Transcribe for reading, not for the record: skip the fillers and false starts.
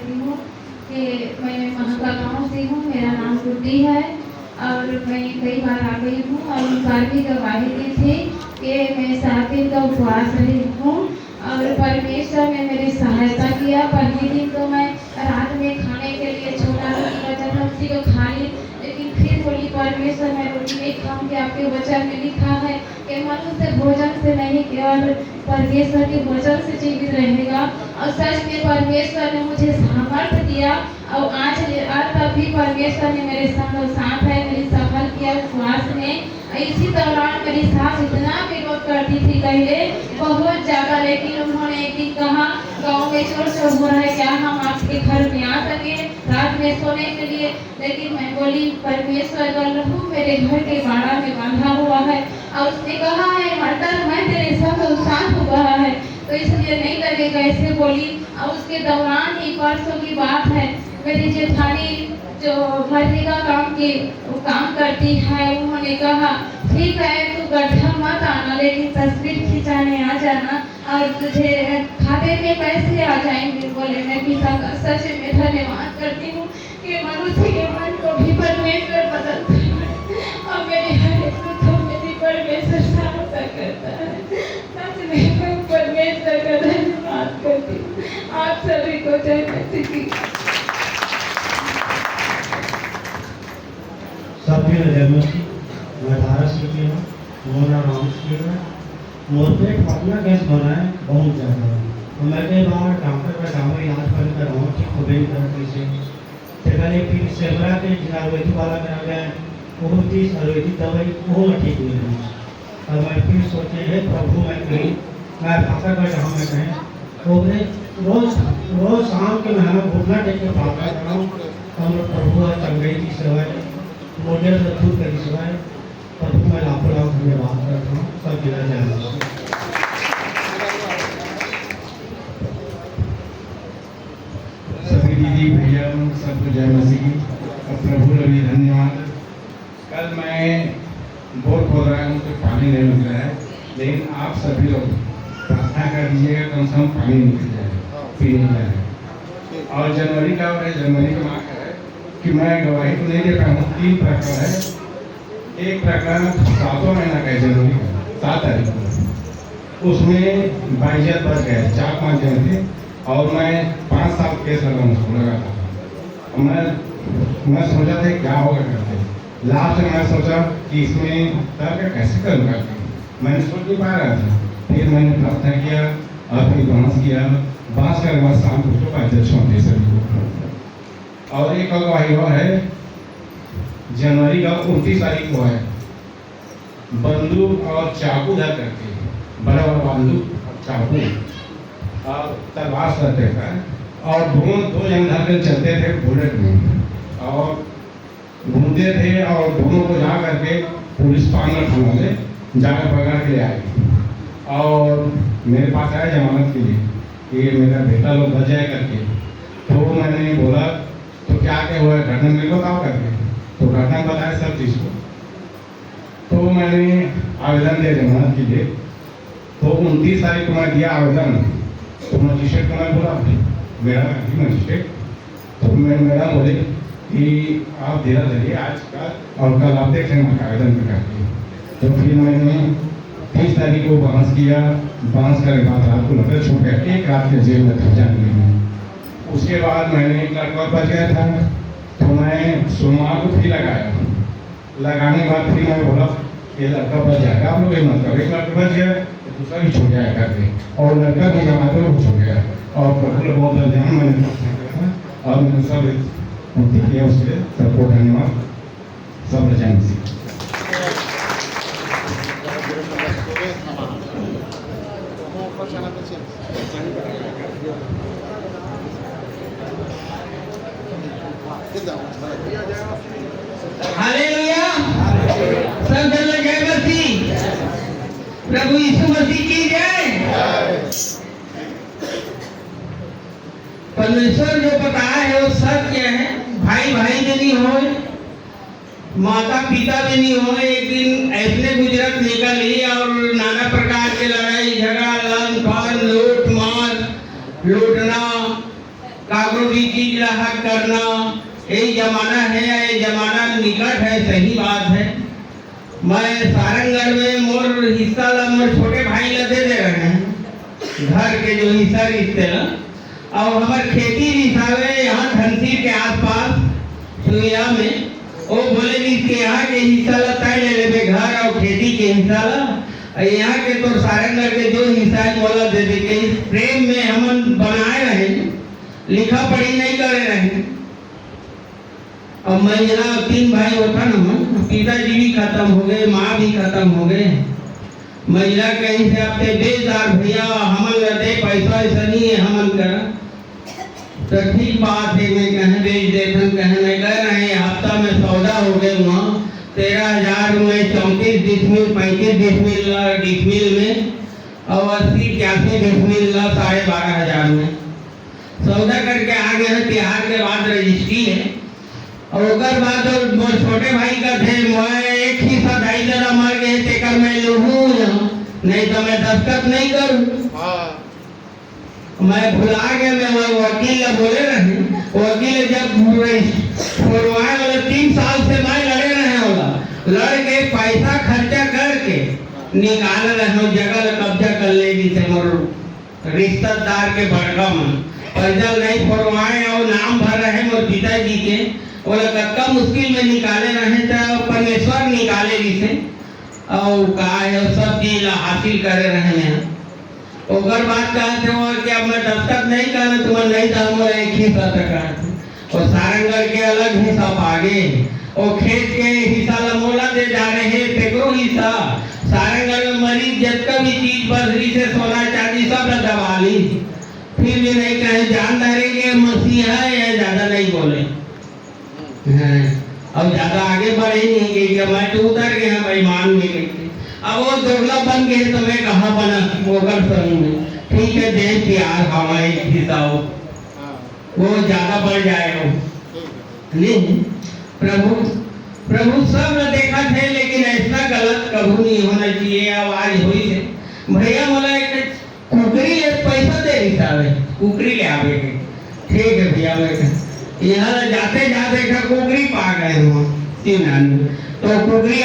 करती हूँ कि मैं महाका गाँव से हूँ, मेरा नाम गुड्डी है और मैं कई बार आ गई हूँ और उस बार भी गवाही दी थी कि मैं 7 दिन का उपवास रही हूँ और परमेश्वर ने मेरी सहायता किया। पहले दिन तो मैं रात में खाने के लिए छोटा रोटी बचा था, उसी को खा ली, लेकिन फिर बोली परमेश्वर मैं रोटी नहीं खाऊंगी, आपके वचन में लिखा है कि मनुष्य भोजन से नहीं केवल परमेश्वर के वचन से जीवित रहेगा। और सच में परमेश्वर ने मुझे सामर्थ्य दिया और आज तक भी परमेश्वर ने मेरे साथ है, मेरी सफल किया उपवास में। इसी दौरान मेरी सास इतना विरोध करती थी पहले बहुत ज़्यादा, लेकिन उन्होंने एक दिन कहा गाँव में चोर शोर हो रहा है, क्या हम आपके घर में आ सके रात में सोने के लिए। लेकिन मैं बोली परमेश्वर का लहू मेरे घर के बाड़ा में बांधा हुआ है और उसने कहा है मर्दन मैं तेरे साथ हुआ है, तो इसलिए नहीं लगेगा ऐसे बोली। और उसके दौरान ही परसों की बात है, मेरी जेठानी जो मनरेगा काम करती है, उन्होंने कहा ठीक है तू गड्ढा मत आना लेकिन तस्वीर खिंचाने आ जाना और तुझे खाते में पैसे आ जाएंगे। बोले मैं पिता का सच में धन्यवाद करती हूँ कि मनुष्य के मन को भी परमेश्वर बदलता है और मेरे हर एक दुखों में भी परमेश्वर सहायता करता है। सच में मैं परमेश्वर का धन्यवाद करती हूँ। आप सभी को जय मसीह की। सभी जयमसी मैं भारत से की हूँ, मोरा नाम से है। मोर पेट पतला गैस बना है बहुत ज़्यादा, तो मैं कई बार डॉक्टर का दवा इलाज कर कर रहा हूँ ठीक हो गई तरह से। फिर सेवरा के आयुर्वेदिक वाला करा गया, वो 30 आयुर्वेदिक दवाई वो ठीक हुई है। और मैं फिर सोचे हे प्रभु मैं कहीं मैं भाषा कर रहा हूँ, मैं कहें तो रोज शाम के मैं घुटना टेक के भाषा कर रहा हूँ। हम प्रभु चंगई की सेवाएं मोटे दूर करी सेवाएं प्रभु मैं लाखों लाख धन्यवाद करता हूँ। सब गिरा जाए सभी दीदी भैया सबको जय मसीह की और प्रभु रवि धन्यवाद। कल मैं बोर खोल रहा हूँ तो पानी नहीं मिल रहा है, लेकिन आप सभी लोग प्रार्थना कर दीजिएगा कम से कम पानी निकल जाए पीने जाए। और जनवरी का माह है कि मैं गवाही तो नहीं दे पाया हूँ। 3 प्रकरण है। एक प्रकरण 7वां महीना का है जनवरी का 7 तारीख को, उसमें बाइज्जत बच गए 4-5 जन थे और मैं 5 साल केस लगा था। मैं सोचा था क्या होगा करते, लास्ट में मैं सोचा कि इसमें तर्क कैसे करूँगा, मैंने सोच नहीं पा रहा था। फिर मैंने प्रार्थना किया और फिर बांस का बाद शाम को उसको अध्यक्ष होते सभी को। और एक गवाही और है जनवरी का 29 तारीख को है, बंदूक और चाकू धर करके बड़ा बंदूक चाकू और तलवार रहते था और दो जन धर कर चलते थे बुलेट में और घूमते थे और दोनों को जा करके पुलिस पानर थाना में जाकर पकड़ के ले आए और मेरे पास आया जमानत के लिए कि मेरा बेटा लोग बच जाए करके। तो मैंने बोला तो क्या हुआ घटना मेरे को बताओ करके, तो घटना बताया सब चीज़ को। तो मैंने आवेदन दिया जमानत के लिए, तो 29 तारीख को मैं दिया आवेदन। तो मजिस्ट्रेट को मैं बोला मेरा मजिस्ट्रेट, तो मैडम बोले कि आप देरा धरिए आज का और कल आप देख लेंगे आवेदन में करके। तो फिर मैंने 30 तारीख को बांस किया, बांस करने के बाद रात को लड़का छूट गया, 1 रात के जेल में था जाने में। उसके बाद मैंने एक लड़का बच गया था, तो मैं सोमवार को फिर लगाने के बाद फिर मैं बोला ये लड़का बच जाएगा, आप लोग ये मत करो, एक लड़का बच गया तो दूसरा भी छूट जाएगा करके, और लड़का भी जमा कर वो छूट गया। और प्रभु बहुत ध्यान मैंने किया था और मैंने सब उनकी किया, उसके सबको धन्यवाद। सब रचन सी हालेलुया। सब जन जय मसीह, प्रभु यीशु मसीह की जय। परमेश्वर जो बताया है वो सत्य है। भाई भाई में नहीं हो, माता पिता में नहीं हो। एक दिन ऐसे गुजरत निकली और नाना प्रकार के लड़ाई झगड़ा लन फान लूट मार लूटना कागरों भी चीज रहा करना, यही जमाना है, ये जमाना निकट है, सही बात है। मैं सारंगगढ़ में मोर हिस्सा ला मोर छोटे भाई ला दे रहे हैं, घर के जो हिस्सा रिश्ते ला, और हमार खेती रिसावे यहाँ धनसीर के आसपास सुइया में, वो बोले कि यहाँ के हिस्सा ला तय ले लेबे घर और खेती के हिस्सा ला, यहाँ के तो सारंगगढ़ के जो हिस्सा है मोला दे दे के। इस प्रेम में हम बनाए रहे, लिखा पढ़ी नहीं करे रहे। और महिला 3 भाई होता ना, पिताजी भी खत्म हो गए, माँ भी खत्म हो गए। महिला कहीं से आपसे बेजार भैया हमन दे पैसा, ऐसा नहीं है हमन करा, तो ठीक बात है, मैं कहें बेच देते, कहें नहीं कर रहे। हफ्ता में सौदा हो गए वहाँ 13,000 में 34 डिसमिल 35 डिसमिल में और 80-81 डिसमिल 12,500 में सौदा करके आ गए हैं। तिहार के बाद रजिस्ट्री है, और उसके बाद और मोर छोटे भाई का थे, मैं एक ही साथ दाई दादा मर गए, तेकर मैं लूहूँ नहीं तो मैं दस्तखत नहीं करूँ। मैं भुला गया, मैं वकील ला बोले रहे, वकील जब छोड़वाए वाले 3 साल से मैं लड़े रहे होला, लड़ के पैसा खर्चा करके निकाल रहे हो, जगह ला कब्जा कर ले जिसे मोर रिश्तेदार के बड़का मन पैसा नहीं छोड़वाए और नाम भर रहे मोर पिताजी के, बोले कत्का मुश्किल में निकाले रहे तो परमेश्वर निकाले जिसे, और कहा है सब चीज हासिल करे रहे हैं। ओकर बात कहते हो कि अब मैं दस्तखत नहीं करना, तुम्हें नहीं था एक ही तक, और सारंगगढ़ के अलग हिस्सा आगे, और खेत के हिस्सा ला मोला दे जा रहे हैं, तेकरो हिस्सा सारंगगढ़ में मरीज जितना भी चीज बदली से सोना चांदी सब दबा ली, फिर भी नहीं कहे जानदारी के मसीहा है, ज्यादा नहीं बोले हैं, अब ज्यादा आगे बढ़े नहीं गई, मैं तो उतर गया बेईमान में गई। अब वो दुर्ला बन गए तो मैं कहाँ बना मोगर संग में, ठीक है देश प्यार हमारे हिस्सा हो, वो ज्यादा बढ़ जाएगा नहीं। प्रभु सब देखा थे, लेकिन ऐसा गलत कभी नहीं होना चाहिए। आवाज हुई है भैया मोला एक कुकरी ले पैसा दे हिसाब कुकरी ले आवे के, ठीक है भैया मैं यहाँ जाते जाते कुकरी पा गए वहाँ तो कुकरी